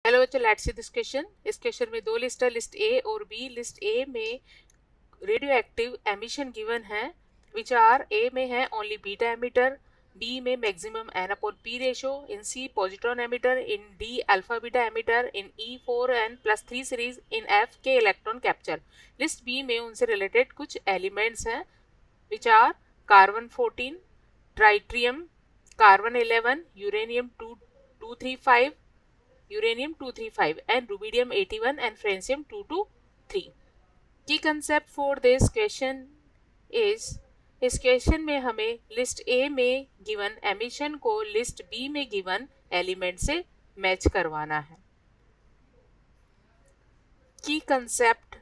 Hello बच्चों, let's see this question. इस question में दो लिस्ट है, लिस्ट ए और बी। लिस्ट ए में रेडियो एक्टिव एमिशन गिवन है विच आर ए में है ओनली बीटा एमिटर, बी में maximum N upon P ratio, in C positron emitter, in D alpha beta emitter, in E 4n+3 series, in F K electron capture. List B में उनसे related कुछ elements हैं which are carbon 14, tritium, carbon 11, uranium 235, uranium 235 and rubidium 81 and francium 223. Key concept for this question is, इस question में हमें list A में given emission को list B में गिवन एलिमेंट से मैच करवाना है। Key concept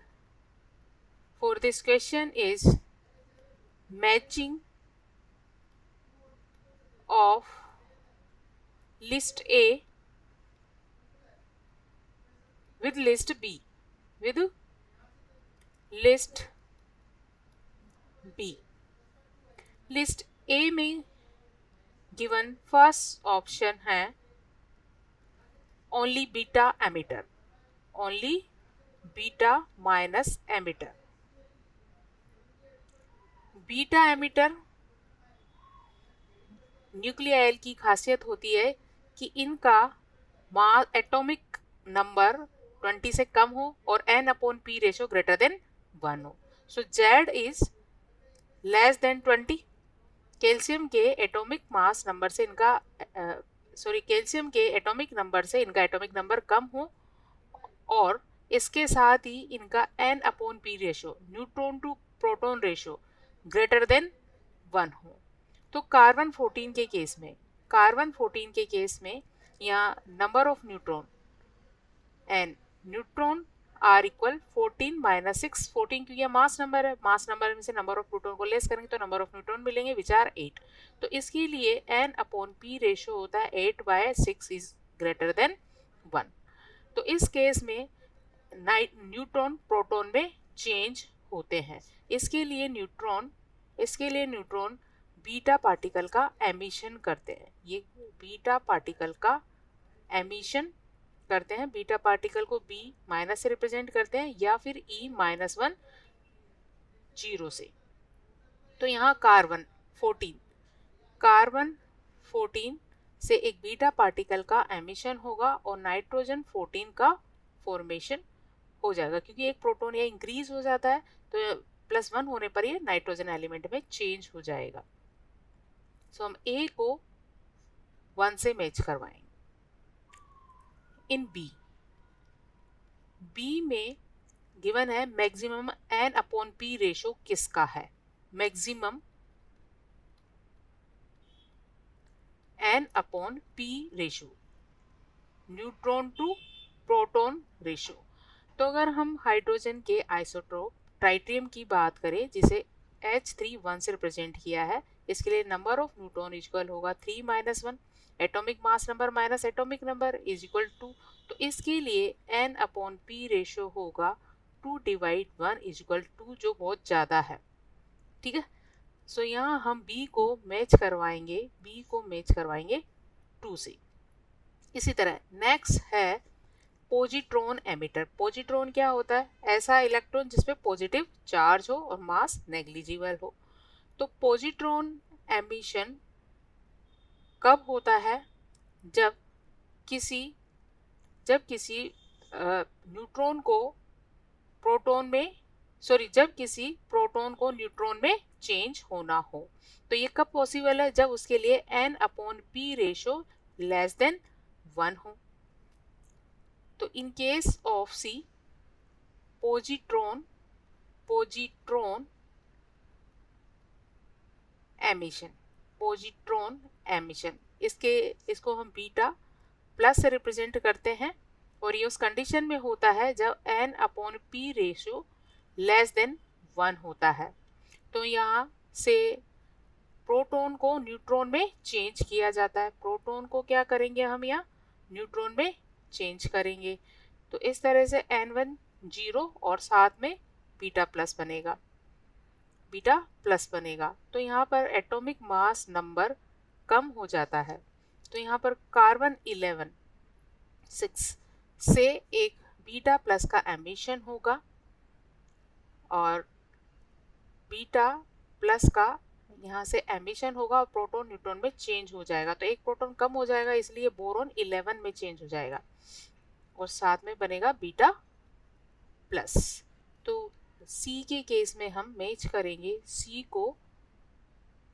for this question is matching of list A with list B, with list B. List A में गिवन फर्स्ट ऑप्शन है only beta emitter, only beta minus emitter. Beta emitter nuclide की खासियत होती है कि इनका atomic number 20 से कम हो और n upon p ratio greater than 1 हो। सो Z is less than 20। Calcium के एटॉमिक मास नंबर से इनका कैल्शियम के एटॉमिक नंबर से इनका एटॉमिक नंबर कम हो और इसके साथ ही इनका n upon p ratio, neutron to proton ratio greater than 1 हो। तो कार्बन 14 के केस में यहाँ number of neutron and neutron are equal 14 minus 6। 14 क्योंकि यह मास नंबर है, मास नंबर में से नंबर ऑफ प्रोटॉन को लेस करेंगे तो नंबर ऑफ न्यूट्रॉन मिलेंगे विच आर 8। तो इसके लिए n अपॉन p रेशो होता है 8/6 इज ग्रेटर देन 1। तो इस केस में न्यूट्रॉन प्रोटॉन में चेंज होते हैं। इसके लिए न्यूट्रॉन बीटा पार्टिकल का एमिशन करते हैं। ये बीटा पार्टिकल का एमिशन करते हैं। बीटा पार्टिकल को B माइनस से रिप्रेजेंट करते हैं या फिर E-1 0 से। तो यहाँ कार्बन 14 से एक बीटा पार्टिकल का एमिशन होगा और नाइट्रोजन 14 का फॉर्मेशन हो जाएगा। क्योंकि एक प्रोटॉन या इंक्रीज हो जाता है तो +1 होने पर ये नाइट्रोजन एलिमेंट में चेंज हो जाएगा। सो हम A को 1 से मैच करवाएंगे। इन बी में गिवन है maximum n upon p ratio किसका है? Maximum n upon p ratio, neutron to proton ratio. तो अगर हम हाइड्रोजन के आइसोटोप ट्राइट्रियम की बात करें जिसे H3 से रिप्रेजेंट किया है, इसके लिए नंबर ऑफ न्यूट्रॉन इक्वल होगा 3 - 1, atomic mass number minus atomic number is equal to. तो इसके लिए n अपॉन p रेशो होगा 2/1 इज इक्वल टू, जो बहुत ज़्यादा है। ठीक है, सो यहाँ हम B को मैच करवाएंगे 2 से। इसी तरह नेक्स्ट है पॉजिट्रॉन एमिटर। पॉजिट्रॉन क्या होता है? ऐसा इलेक्ट्रॉन जिसपे पॉजिटिव चार्ज हो और मास नेग्लिजिबल हो। तो पॉजिट्रॉन एमिशन कब होता है? जब किसी न्यूट्रॉन को प्रोटॉन को न्यूट्रॉन में चेंज होना हो। तो ये कब पॉसिबल है? जब उसके लिए n upon p ratio less than 1 हो। तो in case of C, positron emission, इसको हम बीटा प्लस से रिप्रेजेंट करते हैं और ये उस कंडीशन में होता है जब n upon p ratio less than 1 होता है। तो यहाँ से प्रोटॉन को न्यूट्रॉन में चेंज किया जाता है। प्रोटॉन को क्या करेंगे हम? यहाँ न्यूट्रॉन में चेंज करेंगे। तो इस तरह से n1 0 और साथ में बीटा प्लस बनेगा। तो यहाँ पर एटॉमिक मास नंबर कम हो जाता है। तो यहाँ पर कार्बन 11 6 से एक बीटा प्लस का एमिशन होगा और बीटा प्लस का यहाँ से एमिशन होगा और प्रोटॉन न्यूट्रॉन में चेंज हो जाएगा। तो एक प्रोटॉन कम हो जाएगा, इसलिए बोरॉन 11 में चेंज हो जाएगा और साथ में बनेगा बीटा प्लस। तो सी के केस में हम मैच करेंगे सी को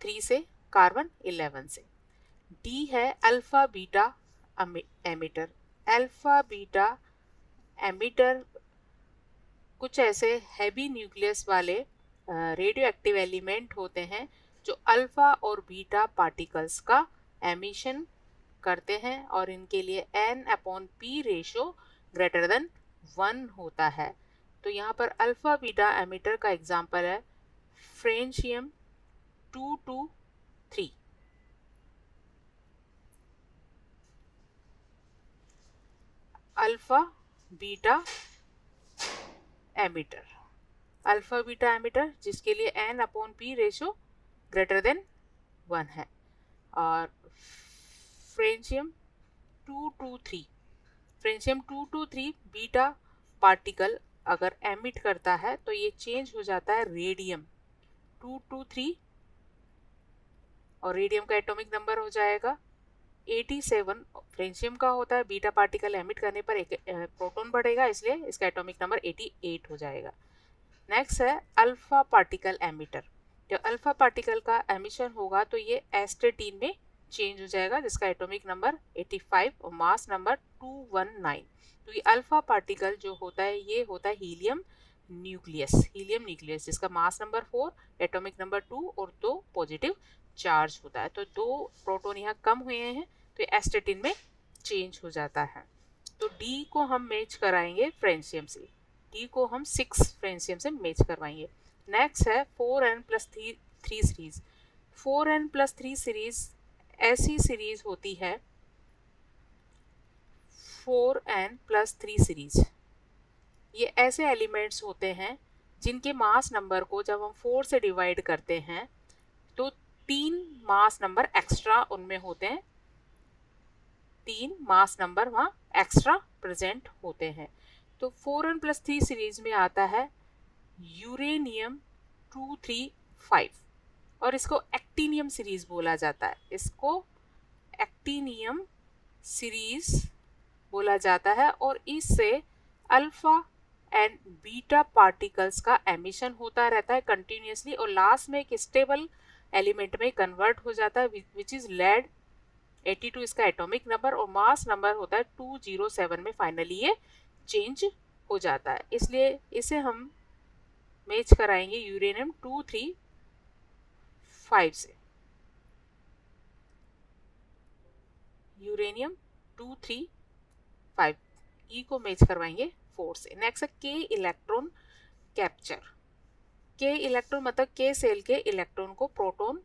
3 से, कार्बन 11 से। डी है alpha beta emitter. Alpha beta emitter कुछ ऐसे हैवी न्यूक्लियस वाले रेडियो एक्टिव एलिमेंट होते हैं जो अल्फा और बीटा पार्टिकल्स का एमिशन करते हैं और इनके लिए n/p रेशो ग्रेटर देन 1 होता है। तो यहाँ पर अल्फा बीटा एमिटर का एग्जाम्पल है francium 223। Alpha beta emitter, alpha beta emitter जिसके लिए n/p रेशो ग्रेटर देन 1 है। और फ्रेंशियम 223, फ्रेंशियम 223 बीटा पार्टिकल अगर एमिट करता है तो ये चेंज हो जाता है रेडियम 223 और रेडियम का एटॉमिक नंबर हो जाएगा 87। फ्रेंशियम का होता है बीटा पार्टिकल एमिट करने पर एक प्रोटॉन बढ़ेगा, इसलिए इसका एटॉमिक नंबर 88 हो जाएगा। नेक्स्ट है अल्फा पार्टिकल एमिटर। जब अल्फा पार्टिकल का एमिशन होगा तो ये एस्टेटीन में चेंज हो जाएगा जिसका एटॉमिक नंबर 85 और मास नंबर 219। तो ये अल्फा पार्टिकल जो होता है ये होता है हीलियम न्यूक्लियस जिसका मास नंबर 4, एटॉमिक नंबर 2 और 2 पॉजिटिव चार्ज होता है। तो 2 प्रोटॉन यहाँ कम हुए हैं तो एस्टेटीन में चेंज हो जाता है। तो डी को हम मैच कराएंगे फ्रेंशियम से, डी को हम 6 फ्रेंशियम से मैच करवाएंगे। नेक्स्ट है 4n+3 सीरीज। 4n+3 सीरीज ऐसी सीरीज होती है 4n+3 सीरीज, ये ऐसे एलिमेंट्स होते हैं जिनके मास नंबर को जब हम 4 से डिवाइड करते हैं तो 3 मास नंबर एक्स्ट्रा उनमें होते हैं, 3 मास नंबर वहाँ एक्स्ट्रा प्रेजेंट होते हैं। तो 4n+3 सीरीज में आता है यूरेनियम 235 और इसको एक्टिनियम सीरीज बोला जाता है, इसको एक्टिनियम सीरीज बोला जाता है और इससे अल्फा एंड बीटा पार्टिकल्स का एमिशन होता रहता है कंटिन्यूसली और लास्ट में एक स्टेबल एलिमेंट में कन्वर्ट हो जाता है विच इज लेड 82 इसका एटॉमिक नंबर और मास नंबर होता है 207 में फाइनली ये चेंज हो जाता है। इसलिए इसे हम मैच कराएंगे यूरेनियम 235 से, यूरेनियम 235 ई को मैच करवाएंगे 4 से। नेक्स्ट है के इलेक्ट्रॉन कैप्चर। के इलेक्ट्रॉन मतलब के सेल के इलेक्ट्रॉन को प्रोटॉन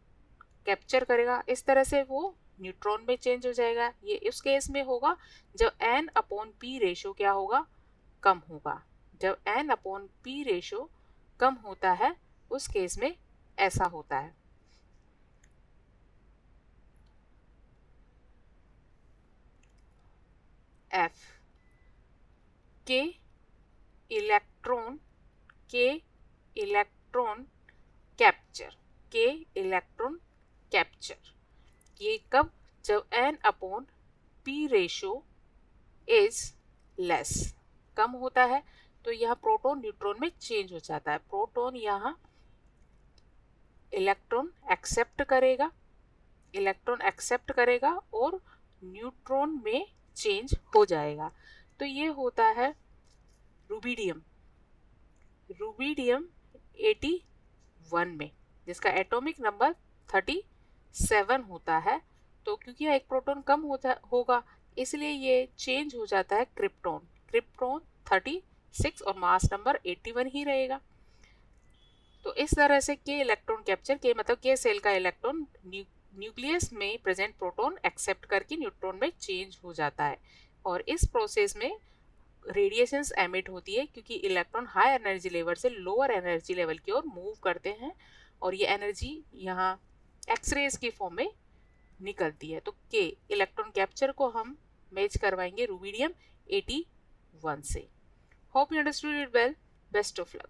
कैप्चर करेगा, इस तरह से वो न्यूट्रॉन में चेंज हो जाएगा। ये उस केस में होगा जब n/p रेशो क्या होगा, कम होगा। जब n/p रेशो कम होता है उस केस में ऐसा होता है। F के इलेक्ट्रॉन कैप्चर, के इलेक्ट्रॉन कैप्चर ये कब, जब n/p रेशो इज लेस, कम होता है तो यहाँ प्रोटॉन न्यूट्रॉन में चेंज हो जाता है। प्रोटॉन यहाँ इलेक्ट्रॉन एक्सेप्ट करेगा और न्यूट्रॉन में चेंज हो जाएगा। तो ये होता है रुबिडियम 81 में जिसका एटॉमिक नंबर 37 होता है। तो क्योंकि एक प्रोटॉन कम होगा इसलिए ये चेंज हो जाता है क्रिप्टॉन 36 और मास नंबर 81 ही रहेगा। तो इस तरह से के इलेक्ट्रॉन कैप्चर, के मतलब के सेल का इलेक्ट्रॉन न्यूक्लियस में प्रेजेंट प्रोटॉन एक्सेप्ट करके न्यूट्रॉन में चेंज हो जाता है और इस प्रोसेस में रेडिएशंस एमिट होती है क्योंकि इलेक्ट्रॉन हाई एनर्जी लेवल से लोअर एनर्जी लेवल की ओर मूव करते हैं और ये एनर्जी यहाँ एक्सरेज की फॉर्म में निकलती है। तो के इलेक्ट्रॉन कैप्चर को हम मैच करवाएंगे रुबिडियम 81 1 से. Hope you understood it well. Best of luck.